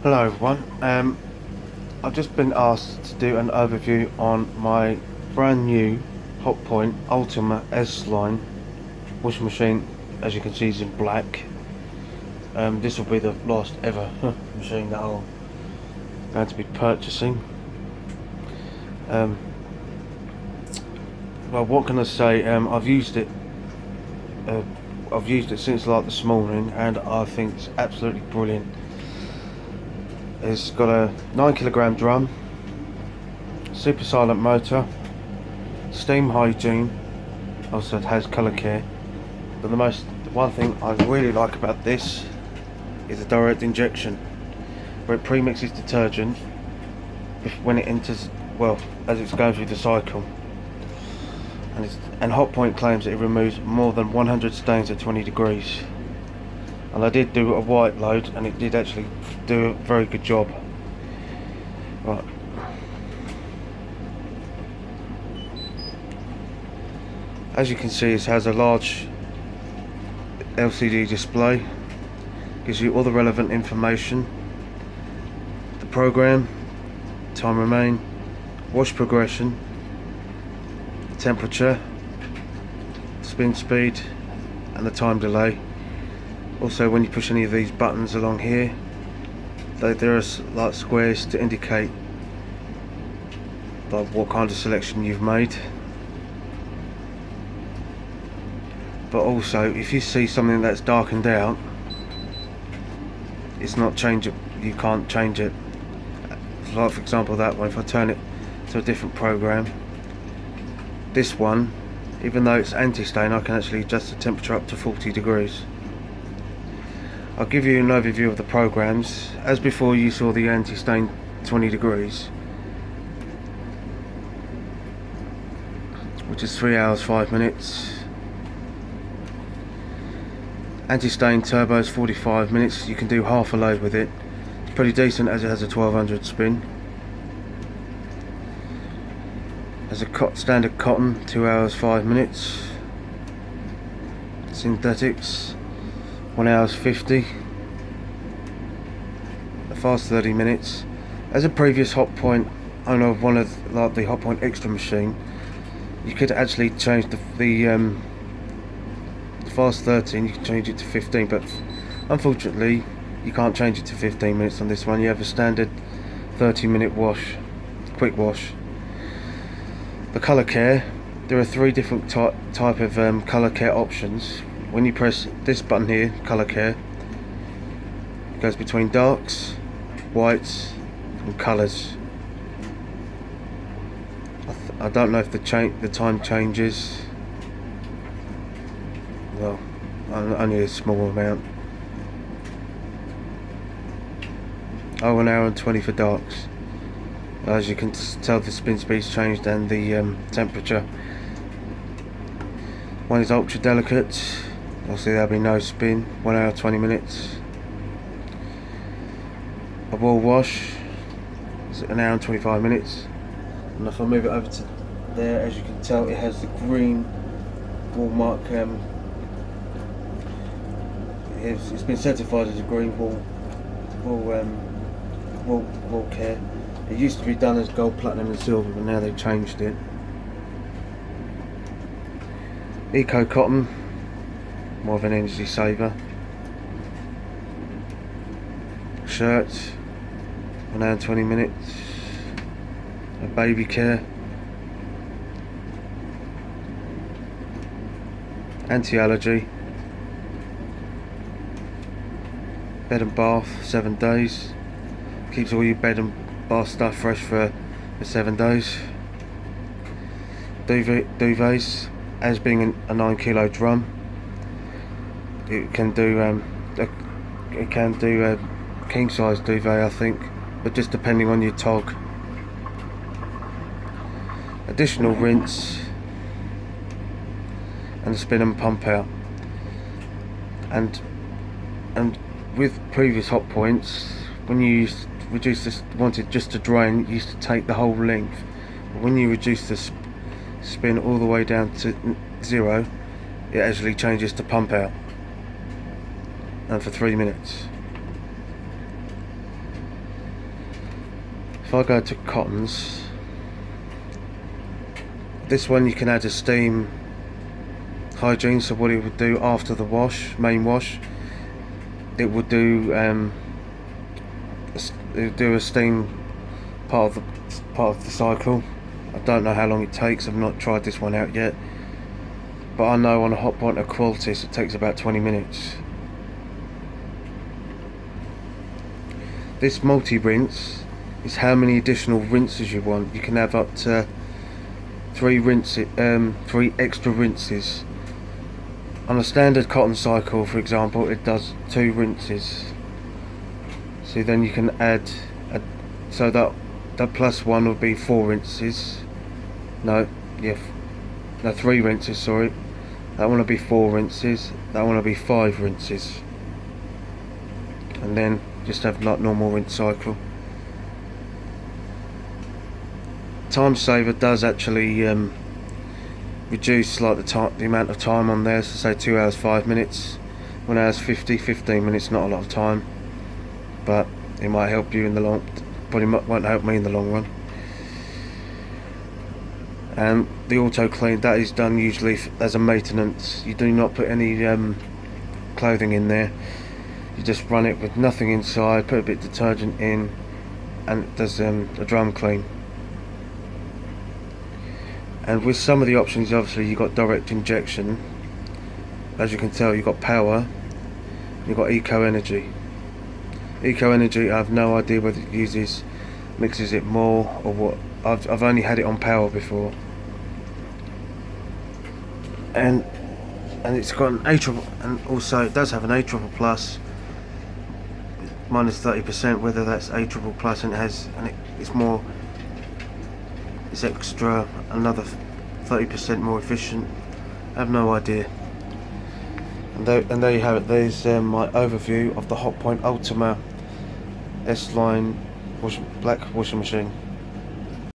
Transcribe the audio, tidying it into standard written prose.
Hello everyone, I've just been asked to do an overview on my brand new Hotpoint Ultima S-Line washing machine. As you can see, is in black. This will be the last ever machine that I'm going to be purchasing. Well, what can I say? I've used it since like this morning, and I think it's absolutely brilliant. It's got a 9kg drum, super silent motor, steam hygiene, also it has colour care, but the one thing I really like about this is the direct injection, where it pre-mixes detergent when it enters, well, as it's going through the cycle, and Hotpoint claims that it removes more than 100 stains at 20 degrees. And I did do a white load, and it did actually do a very good job. Right. As you can see, it has a large LCD display, gives you all the relevant information, the program, time remain, wash progression, temperature, spin speed, and the time delay. Also, when you push any of these buttons along here, there are like squares to indicate like what kind of selection you've made. But also, if you see something that's darkened out, it's not changeable. You can't change it. Like for example, that one. If I turn it to a different program, this one, even though it's anti-stain, I can actually adjust the temperature up to 40 degrees. I'll give you an overview of the programs. As before, you saw the anti-stain 20 degrees, which is 3 hours 5 minutes. Anti-stain turbo is 45 minutes. You can do half a load with it. It's pretty decent as it has a 1200 spin. As a standard cotton, 2 hours 5 minutes. Synthetics, 1 hour 50. A fast 30 minutes. As a previous Hotpoint owner of one of like the Hotpoint Extra machine, you could actually change the fast 13. You can change it to 15, but unfortunately you can't change it to 15 minutes on this one. You have a standard 30-minute wash, quick wash. The colour care, there are 3 different type of colour care options. When you press this button here, colour care, it goes between darks, whites and colours. I don't know if the time changes. Well, only a small amount. Oh, 1 hour and 20 for darks. As you can tell, the spin speed's changed and the temperature. One is ultra delicate. Obviously there'll be no spin. 1 hour 20 minutes. A wall wash is 1 hour and 25 minutes. And if I move it over to there, as you can tell, it has the green wall mark. It's been certified as a green wall care. It used to be done as gold, platinum and silver, but now they've changed it. Eco cotton, more of an energy saver. Shirt, 1 hour and 20 minutes. A baby care. Anti-allergy. Bed and bath, 7 days. Keeps all your bed and bath stuff fresh for 7 days. Duvets, as being a 9kg drum, it can do a king size duvet, I think, but just depending on your tog. Additional rinse and a spin and pump out. And with previous Hotpoints, when you wanted just to drain, you used to take the whole length. But when you reduce the spin all the way down to 0, it actually changes to pump out, and for 3 minutes. if I go to cottons, this one you can add a steam hygiene. So what it would do after the wash, main wash, it would do a steam part of the cycle. I don't know how long it takes. I've not tried this one out yet, but I know on a Hotpoint Aquatis it takes about 20 minutes. This multi-rinse is how many additional rinses you want. You can have up to 3 extra rinses. On a standard cotton cycle, for example, it does 2 rinses. So then you can add so that plus 1 would be 4 rinses. No, 3 rinses, sorry. That one will be 4 rinses, that one will be 5 rinses. And then just have like normal rinse cycle. Time saver does actually reduce like the amount of time on there. So say 2 hours 5 minutes, 1 hour 15 minutes, not a lot of time, but it might help you in the long. Probably won't help me in the long run. And the auto clean, that is done usually as a maintenance. You do not put any clothing in there. You just run it with nothing inside, put a bit of detergent in, and it does a drum clean. And with some of the options, obviously you've got direct injection. As you can tell, you've got power, you've got eco energy. Eco energy, I have no idea whether it mixes it more or what. I've only had it on power before, and it's got an A triple, and also it does have an A triple plus minus 30%. Whether that's A triple plus and it's extra, another 30% more efficient. I have no idea. And there you have it. There's my overview of the Hotpoint Ultima S-Line black washing machine.